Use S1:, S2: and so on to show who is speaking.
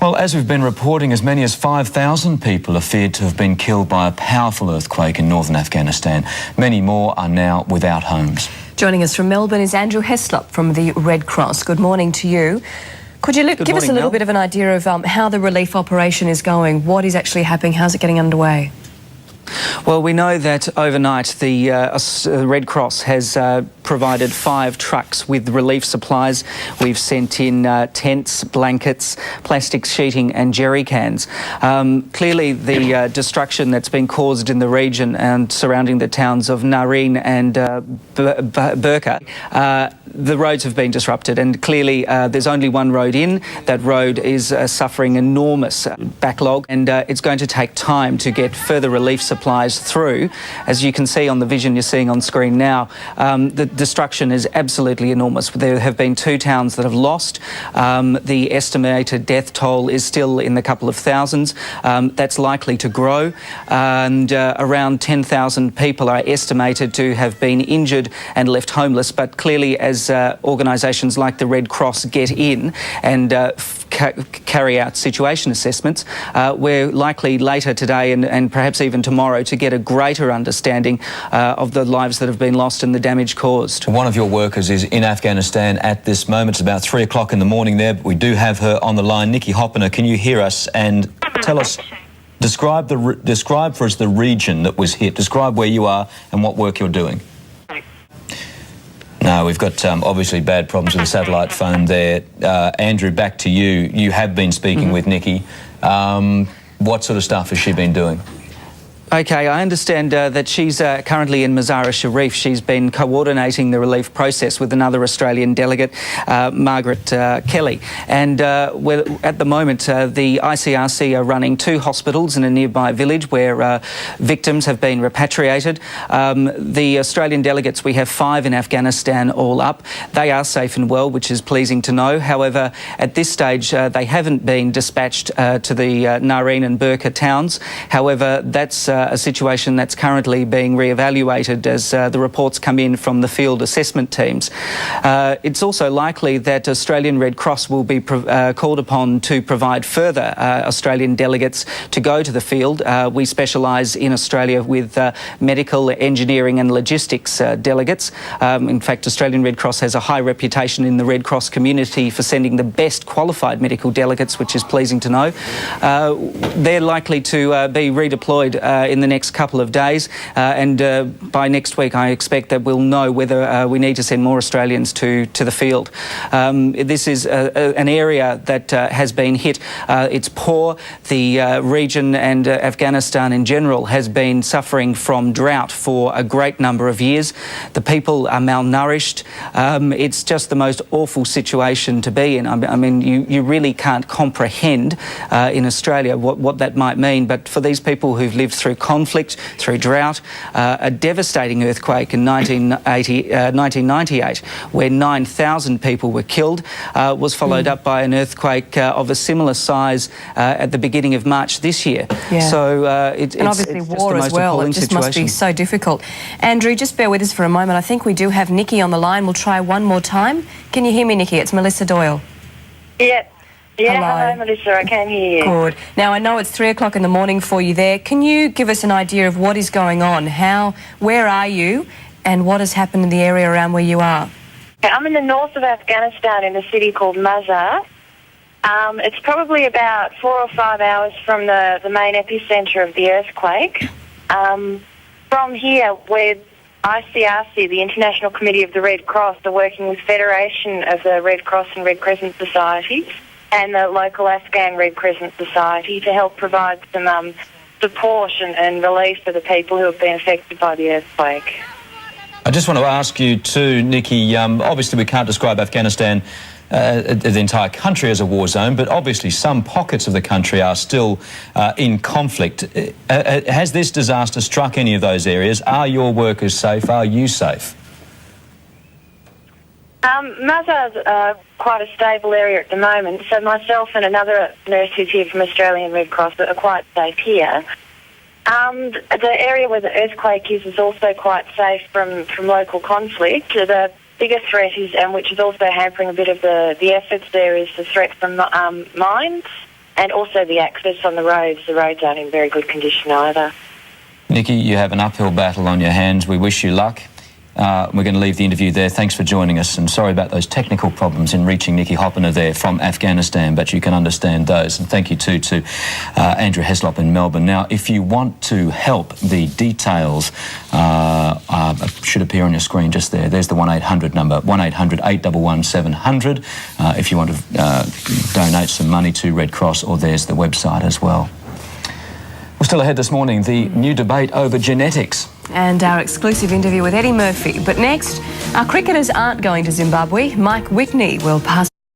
S1: Well, as we've been reporting, as many as 5,000 people are feared to have been killed by a powerful earthquake in northern Afghanistan. Many more are now without homes.
S2: Joining us from Melbourne is Andrew Heslop from the Red Cross. Good morning to you. Could you give us a little bit of an idea of how the relief operation is going? What is actually happening? How's it getting underway?
S3: Well, we know that overnight the Red Cross has provided 5 trucks with relief supplies. We've sent in tents, blankets, plastic sheeting and jerry cans. Clearly the destruction that's been caused in the region and surrounding the towns of Nareen and Burqa, the roads have been disrupted, and clearly there's only one road in. That road is suffering enormous backlog, and it's going to take time to get further relief supplies through. As you can see on the vision you're seeing on screen now, the destruction is absolutely enormous. There have been 2 towns that have lost. The estimated death toll is still in the couple of thousands. That's likely to grow, and around 10,000 people are estimated to have been injured and left homeless. But clearly, as organisations like the Red Cross get in and carry out situation assessments, we're likely later today and perhaps even tomorrow to get a greater understanding of the lives that have been lost and the damage caused.
S1: One of your workers is in Afghanistan at this moment. It's about 3 o'clock in the morning there, but we do have her on the line. Nikki Hopper, can you hear us? And tell us, describe for us the region that was hit. Describe where you are and what work you're doing. No, we've got obviously bad problems with the satellite phone there. Andrew, back to you. You have been speaking with Nikki. What sort of stuff has she been doing?
S3: Okay, I understand that she's currently in Mazar-i-Sharif. She's been coordinating the relief process with another Australian delegate, Margaret Kelly. And at the moment, the ICRC are running 2 hospitals in a nearby village where victims have been repatriated. The Australian delegates, we have 5 in Afghanistan all up. They are safe and well, which is pleasing to know. However, at this stage, they haven't been dispatched to the Nareen and Burqa towns. However, that's a situation that's currently being re-evaluated as the reports come in from the field assessment teams. It's also likely that Australian Red Cross will be called upon to provide further Australian delegates to go to the field. We specialise in Australia with medical, engineering and logistics delegates. In fact, Australian Red Cross has a high reputation in the Red Cross community for sending the best qualified medical delegates, which is pleasing to know. They're likely to be redeployed in the next couple of days, and by next week I expect that we'll know whether we need to send more Australians to the field. This is an area that has been hit. It's poor. The region and Afghanistan in general has been suffering from drought for a great number of years. The people are malnourished. It's just the most awful situation to be in. I mean, you really can't comprehend in Australia what that might mean, but for these people who've lived through conflict, through drought, a devastating earthquake in 1998 where 9,000 people were killed was followed up by an earthquake of a similar size at the beginning of March this year.
S2: Yeah.
S3: So
S2: it's obviously war as well. It just must be so difficult. Andrew, just bear with us for a moment. I think we do have Nikki on the line. We'll try one more time. Can you hear me, Nikki? It's Melissa Doyle.
S4: Yeah. Yeah,
S2: hello,
S4: Melissa, I can hear you.
S2: Good. Now, I know it's 3 o'clock in the morning for you there. Can you give us an idea of what is going on? Where are you, and what has happened in the area around where you are?
S4: I'm in the north of Afghanistan in a city called Mazar. It's probably about 4 or 5 hours from the main epicentre of the earthquake. From here, where ICRC, the International Committee of the Red Cross, are working with Federation of the Red Cross and Red Crescent Societies and the local Afghan Red Crescent Society to help provide some support and relief for the people who have been affected by the earthquake.
S1: I just want to ask you too, Nikki, obviously we can't describe Afghanistan, the entire country, as a war zone, but obviously some pockets of the country are still in conflict. Has this disaster struck any of those areas? Are your workers safe? Are you safe?
S4: Mazar's quite a stable area at the moment, so myself and another nurse who's here from Australian Red Cross are quite safe here. The area where the earthquake is also quite safe from local conflict. The bigger threat is, and which is also hampering a bit of the efforts there, is the threat from mines and also the access on the roads. The roads aren't in very good condition either.
S1: Nikki, you have an uphill battle on your hands. We wish you luck. We're going to leave the interview there. Thanks for joining us, and sorry about those technical problems in reaching Nikki Hopper there from Afghanistan, but you can understand those. And thank you too to Andrew Heslop in Melbourne. Now, if you want to help, the details should appear on your screen just there. There's the 1-800 number, 1-800-811-700 if you want to donate some money to Red Cross, or there's the website as well. We're still ahead this morning, the new debate over genetics.
S2: And our exclusive interview with Eddie Murphy. But next, our cricketers aren't going to Zimbabwe. Mike Whitney will pass